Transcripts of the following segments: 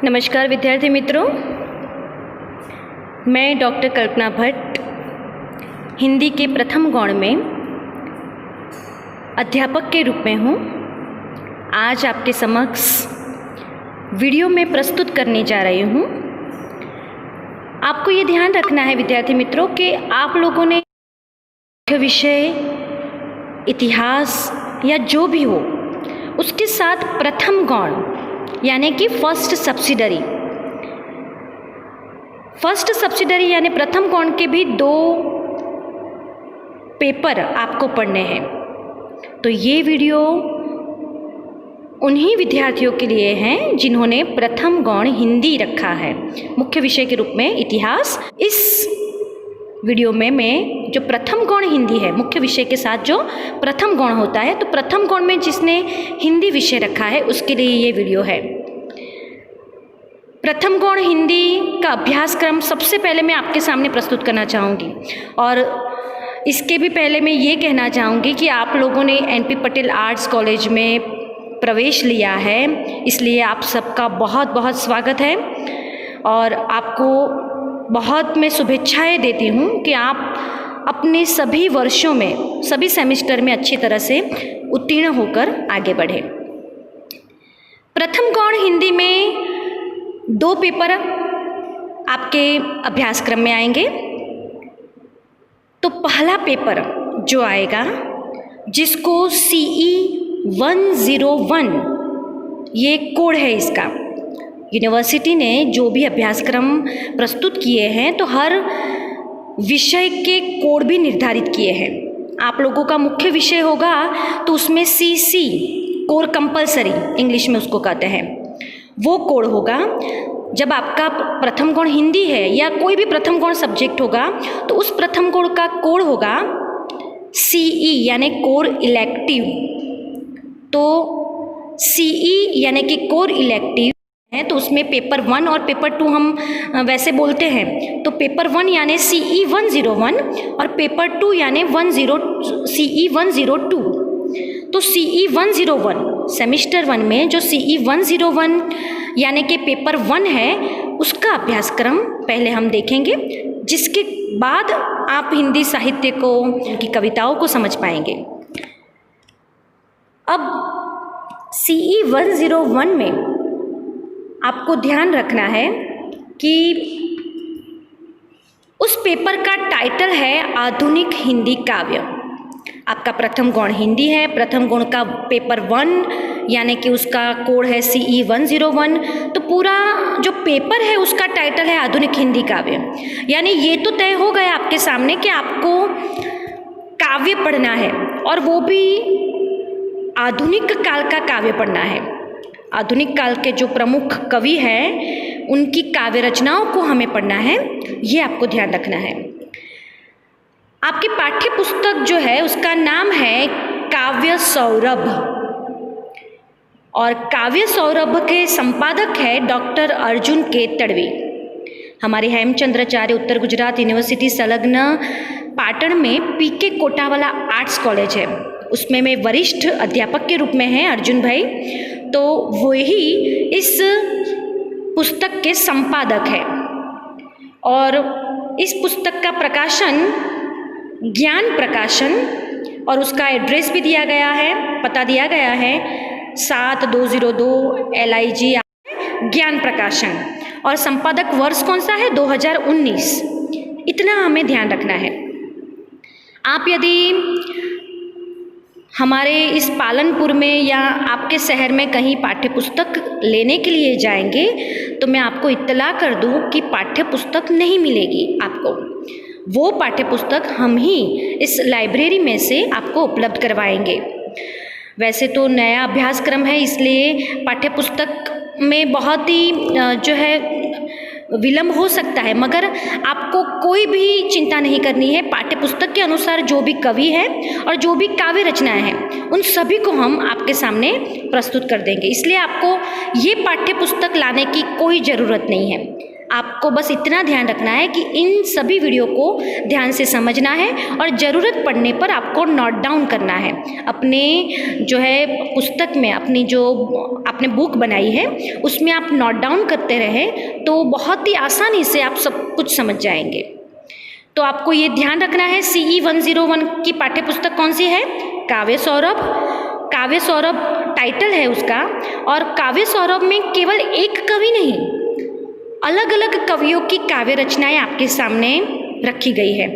नमस्कार विद्यार्थी मित्रों, मैं डॉक्टर कल्पना भट्ट हिंदी के प्रथम गौण में अध्यापक के रूप में हूँ। आज आपके समक्ष वीडियो में प्रस्तुत करने जा रही हूँ। आपको ये ध्यान रखना है विद्यार्थी मित्रों कि आप लोगों ने मुख्य विषय इतिहास या जो भी हो उसके साथ प्रथम गौण यानी कि फर्स्ट सब्सिडरी यानी प्रथम गौण के भी 2 पेपर आपको पढ़ने हैं। तो ये वीडियो उन्हीं विद्यार्थियों के लिए हैं जिन्होंने प्रथम गौण हिंदी रखा है मुख्य विषय के रूप में इतिहास। इस वीडियो में मैं जो प्रथम गौण हिंदी है मुख्य विषय के साथ जो प्रथम गौण होता है, तो प्रथम गौण में जिसने हिंदी विषय रखा है उसके लिए ये वीडियो है। प्रथम गौण हिंदी का अभ्यासक्रम सबसे पहले मैं आपके सामने प्रस्तुत करना चाहूँगी, और इसके भी पहले मैं ये कहना चाहूँगी कि आप लोगों ने एनपी पटेल आर्ट्स कॉलेज में प्रवेश लिया है, इसलिए आप सबका बहुत बहुत स्वागत है और आपको बहुत मैं शुभेच्छाएं देती हूँ कि आप अपने सभी वर्षों में सभी सेमेस्टर में अच्छी तरह से उत्तीर्ण होकर आगे बढ़े। प्रथम गौण हिंदी में 2 पेपर आपके अभ्यासक्रम में आएंगे। तो पहला पेपर जो आएगा जिसको CE 101 ये कोड है इसका, यूनिवर्सिटी ने जो भी अभ्यासक्रम प्रस्तुत किए हैं तो हर विषय के कोड भी निर्धारित किए हैं। आप लोगों का मुख्य विषय होगा तो उसमें CC कोर कंपलसरी इंग्लिश में उसको कहते हैं, वो कोड होगा। जब आपका प्रथम गौण हिंदी है या कोई भी प्रथम गौण सब्जेक्ट होगा तो उस प्रथम गौण का कोड होगा CE यानी कोर इलेक्टिव। तो CE यानी कि कोर इलेक्टिव है तो उसमें पेपर 1 और पेपर 2 हम वैसे बोलते हैं। तो पेपर 1 यानी CE 101 और पेपर 2 यानी CE 102। तो CE 101 सेमेस्टर 1 में जो CE 101 यानी कि पेपर 1 है उसका अभ्यासक्रम पहले हम देखेंगे, जिसके बाद आप हिंदी साहित्य को, उनकी कविताओं को समझ पाएंगे। अब CE 101 में आपको ध्यान रखना है कि उस पेपर का टाइटल है आधुनिक हिंदी काव्य। आपका प्रथम गौण हिंदी है, प्रथम गौण का पेपर 1 यानी कि उसका कोड है CE 101। तो पूरा जो पेपर है उसका टाइटल है आधुनिक हिंदी काव्य। यानी ये तो तय हो गया आपके सामने कि आपको काव्य पढ़ना है और वो भी आधुनिक काल का काव्य पढ़ना है। आधुनिक काल के जो प्रमुख कवि हैं उनकी काव्य रचनाओं को हमें पढ़ना है, ये आपको ध्यान रखना है। आपकी पाठ्य पुस्तक जो है उसका नाम है काव्य सौरभ, और काव्य सौरभ के संपादक है डॉक्टर अर्जुन के तड़वी। हमारे हेमचंद्राचार्य उत्तर गुजरात यूनिवर्सिटी संलग्न पाटण में PK कोटावाला आर्ट्स कॉलेज है, उसमें मैं वरिष्ठ अध्यापक के रूप में हैं अर्जुन भाई। तो वही इस पुस्तक के संपादक है और इस पुस्तक का प्रकाशन ज्ञान प्रकाशन, और उसका एड्रेस भी दिया गया है, पता दिया गया है 7202 LIG ज्ञान प्रकाशन, और संपादक वर्ष कौन सा है 2019। इतना हमें ध्यान रखना है। आप यदि हमारे इस पालनपुर में या आपके शहर में कहीं पाठ्य पुस्तक लेने के लिए जाएंगे तो मैं आपको इत्तला कर दूं कि पाठ्य पुस्तक नहीं मिलेगी आपको। वो पाठ्य पुस्तक हम ही इस लाइब्रेरी में से आपको उपलब्ध करवाएंगे। वैसे तो नया अभ्यासक्रम है इसलिए पाठ्य पुस्तक में बहुत ही जो है विलम्ब हो सकता है, मगर आपको कोई भी चिंता नहीं करनी है। पाठ्य पुस्तक के अनुसार जो भी कवि है और जो भी काव्य रचनाएं हैं उन सभी को हम आपके सामने प्रस्तुत कर देंगे, इसलिए आपको ये पाठ्य पुस्तक लाने की कोई ज़रूरत नहीं है। आपको बस इतना ध्यान रखना है कि इन सभी वीडियो को ध्यान से समझना है और ज़रूरत पड़ने पर आपको नोट डाउन करना है अपने जो है पुस्तक में। अपनी जो आपने बुक बनाई है उसमें आप नोट डाउन करते रहें तो बहुत ही आसानी से आप सब कुछ समझ जाएंगे। तो आपको ये ध्यान रखना है CE 101 की पाठ्य पुस्तक कौन सी है? काव्य सौरभ। काव्य सौरभ टाइटल है उसका, और काव्य सौरभ में केवल एक कवि नहीं, अलग अलग कवियों की काव्य रचनाएं आपके सामने रखी गई है।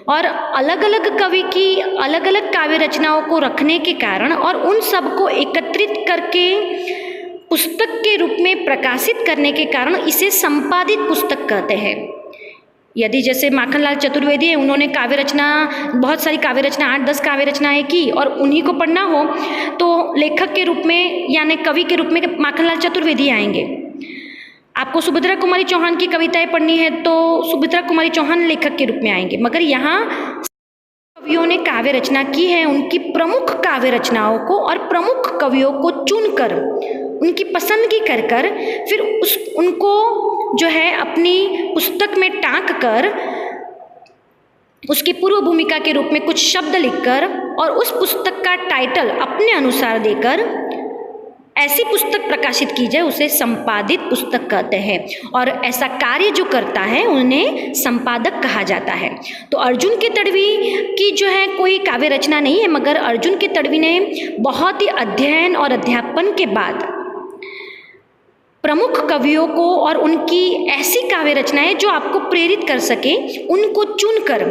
और अलग अलग कवि की अलग अलग काव्य रचनाओं को रखने के कारण और उन सब को एकत्रित करके पुस्तक के रूप में प्रकाशित करने के कारण इसे संपादित पुस्तक कहते हैं। यदि जैसे माखनलाल चतुर्वेदी है, उन्होंने काव्य रचना, बहुत सारी काव्य रचना 8-10 काव्य रचनाएं की और उन्हीं को पढ़ना हो तो लेखक के रूप में यानी कवि के रूप में माखनलाल चतुर्वेदी आएंगे। आपको सुभद्रा कुमारी चौहान की कविताएं पढ़नी है तो सुभद्रा कुमारी चौहान लेखक के रूप में आएंगे। मगर यहाँ कवियों ने काव्य रचना की है, उनकी प्रमुख काव्य रचनाओं को और प्रमुख कवियों को चुनकर उनकी पसंदगी कर फिर उनको जो है अपनी पुस्तक में टांक कर उसकी पूर्व भूमिका के रूप में कुछ शब्द लिखकर और उस पुस्तक का टाइटल अपने अनुसार देकर ऐसी पुस्तक प्रकाशित की जाए, उसे संपादित पुस्तक कहते हैं। और ऐसा कार्य जो करता है उन्हें संपादक कहा जाता है। तो अर्जुन के तड़वी की जो है कोई काव्य रचना नहीं है, मगर अर्जुन के तड़वी ने बहुत ही अध्ययन और अध्यापन के बाद प्रमुख कवियों को और उनकी ऐसी काव्य रचनाएं जो आपको प्रेरित कर सके उनको चुनकर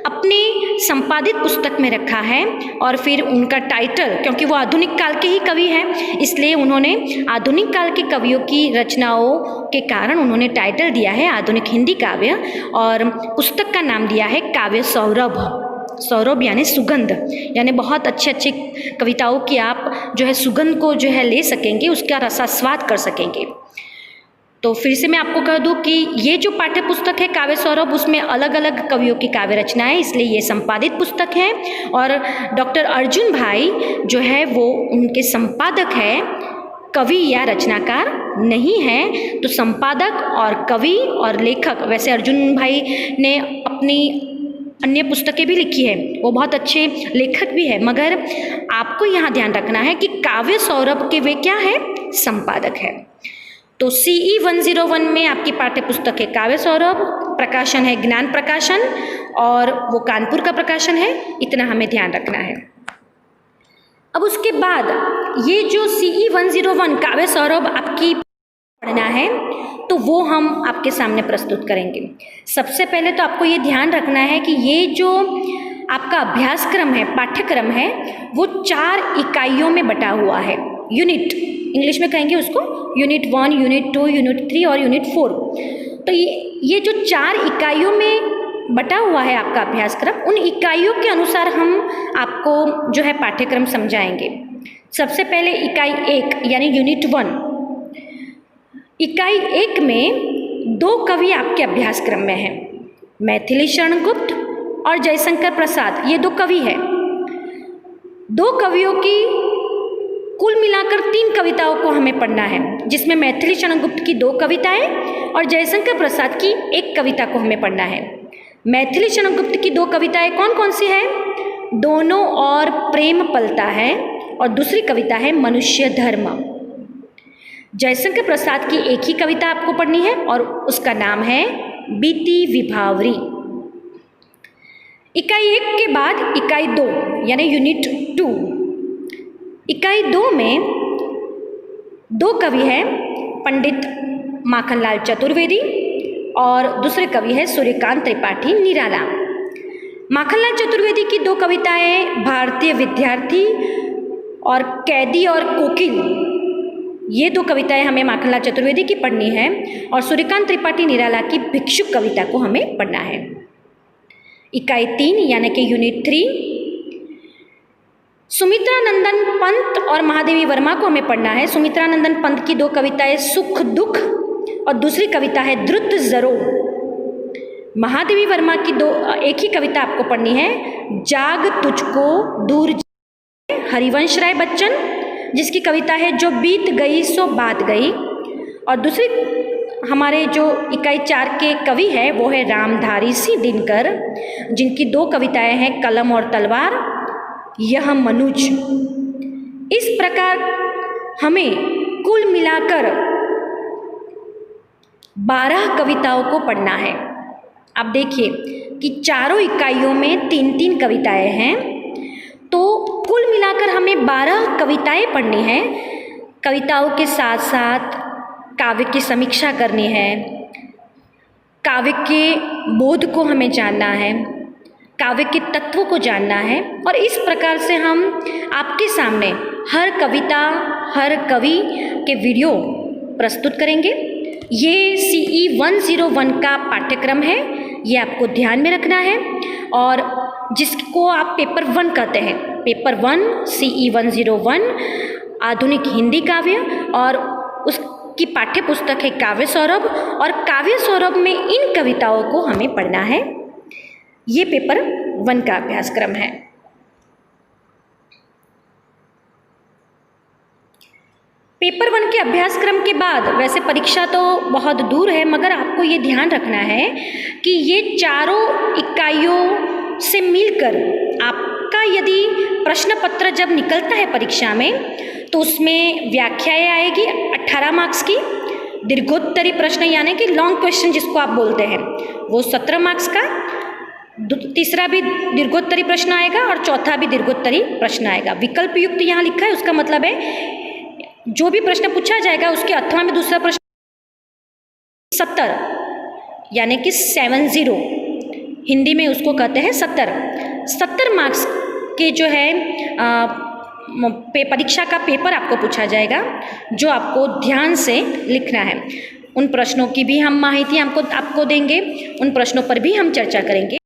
अपने संपादित पुस्तक में रखा है। और फिर उनका टाइटल, क्योंकि वो आधुनिक काल के ही कवि हैं, इसलिए उन्होंने आधुनिक काल के कवियों की रचनाओं के कारण उन्होंने टाइटल दिया है आधुनिक हिंदी काव्य, और पुस्तक का नाम दिया है काव्य सौरभ। सौरभ यानी सुगंध, यानी बहुत अच्छे अच्छे कविताओं की आप जो है सुगंध को जो है ले सकेंगे, उसका रसास्वाद कर सकेंगे। तो फिर से मैं आपको कह दूं कि ये जो पाठ्य पुस्तक है काव्य सौरभ, उसमें अलग अलग कवियों की काव्य रचनाएं, इसलिए ये संपादित पुस्तक है। और डॉक्टर अर्जुन भाई जो है वो उनके संपादक है, कवि या रचनाकार नहीं है। तो संपादक और कवि और लेखक, वैसे अर्जुन भाई ने अपनी अन्य पुस्तकें भी लिखी है, वो बहुत अच्छे लेखक भी है, मगर आपको यहाँ ध्यान रखना है कि काव्य सौरभ के वे क्या है? संपादक है। तो CE 101 में आपकी पाठ्य पुस्तक है काव्य सौरभ, प्रकाशन है ज्ञान प्रकाशन और वो कानपुर का प्रकाशन है, इतना हमें ध्यान रखना है। अब उसके बाद ये जो CE 101 काव्य सौरभ आपकी पढ़ना है तो वो हम आपके सामने प्रस्तुत करेंगे। सबसे पहले तो आपको ये ध्यान रखना है कि ये जो आपका अभ्यासक्रम है, पाठ्यक्रम है, वो 4 इकाइयों में बटा हुआ है। यूनिट, इंग्लिश में कहेंगे उसको यूनिट 1, यूनिट 2, यूनिट 3 और यूनिट 4। तो ये जो 4 इकाइयों में बटा हुआ है आपका अभ्यासक्रम, उन इकाइयों के अनुसार हम आपको जो है पाठ्यक्रम समझाएंगे। सबसे पहले इकाई 1 यानी यूनिट 1। इकाई 1 में 2 कवि आपके अभ्यासक्रम में हैं, मैथिली शरण गुप्त और जयशंकर प्रसाद, ये 2 कवि हैं। 2 कवियों की कुल मिलाकर 3 कविताओं को हमें पढ़ना है, जिसमें मैथिली शरण गुप्त की 2 कविताएं और जयशंकर प्रसाद की 1 कविता को हमें पढ़ना है। मैथिली शरण गुप्त की 2 कविताएं कौन कौन सी हैं? दोनों और प्रेम पलता है और दूसरी कविता है मनुष्य धर्म। जयशंकर प्रसाद की 1 ही कविता आपको पढ़नी है और उसका नाम है बीती विभावरी। इकाई 1 के बाद इकाई 2 यानी यूनिट 2। इकाई 2 में 2 कवि हैं, पंडित माखनलाल चतुर्वेदी और दूसरे कवि है सूर्यकांत त्रिपाठी निराला। माखनलाल चतुर्वेदी की 2 कविताएं भारतीय विद्यार्थी और कैदी और कोकिल, ये 2 कविताएं हमें माखनलाल चतुर्वेदी की पढ़नी है और सूर्यकांत त्रिपाठी निराला की भिक्षुक कविता को हमें पढ़ना है। इकाई 3 यानी कि यूनिट 3, सुमित्रा नंदन पंत और महादेवी वर्मा को हमें पढ़ना है। सुमित्रा नंदन पंत की 2 कविताएं सुख दुख और दूसरी कविता है द्रुत जरो। महादेवी वर्मा की 1 ही कविता आपको पढ़नी है, जाग तुझको दूर हरिवंश राय बच्चन, जिसकी कविता है जो बीत गई सो बात गई, और दूसरी हमारे जो इकाई 4 के कवि है वो है रामधारी सिंह दिनकर, जिनकी 2 कविताएं हैं कलम और तलवार, यह मनुज। इस प्रकार हमें कुल मिलाकर 12 कविताओं को पढ़ना है। अब देखिए कि चारों इकाइयों में 3-3 कविताएं हैं, तो कुल मिलाकर हमें 12 कविताएं पढ़नी हैं। कविताओं के साथ साथ काव्य की समीक्षा करनी है, काव्य के बोध को हमें जानना है, काव्य के तत्वों को जानना है, और इस प्रकार से हम आपके सामने हर कविता, हर कवि के वीडियो प्रस्तुत करेंगे। ये CE 101 का पाठ्यक्रम है, ये आपको ध्यान में रखना है, और जिसको आप पेपर 1 कहते हैं। पेपर 1 CE 101 आधुनिक हिंदी काव्य, और उसकी पाठ्य पुस्तक है काव्य सौरभ, और काव्य सौरभ में इन कविताओं को हमें पढ़ना है। ये पेपर 1 का अभ्यासक्रम है। पेपर 1 के अभ्यासक्रम के बाद वैसे परीक्षा तो बहुत दूर है, मगर आपको ये ध्यान रखना है कि ये चारों इकाइयों से मिलकर आपका यदि प्रश्न पत्र जब निकलता है परीक्षा में, तो उसमें व्याख्याएं आएगी 18 मार्क्स की, दीर्घोत्तरी प्रश्न यानी कि लॉन्ग क्वेश्चन जिसको आप बोलते हैं वो 17 मार्क्स का, तीसरा भी दीर्घोत्तरी प्रश्न आएगा और चौथा भी दीर्घोत्तरी प्रश्न आएगा। विकल्प युक्त यहाँ लिखा है, उसका मतलब है जो भी प्रश्न पूछा जाएगा उसके अथवा में दूसरा प्रश्न 70 यानी कि 70, हिंदी में उसको कहते हैं 70 मार्क्स के जो है परीक्षा का पेपर आपको पूछा जाएगा, जो आपको ध्यान से लिखना है। उन प्रश्नों की भी हम माहिती आपको देंगे, उन प्रश्नों पर भी हम चर्चा करेंगे।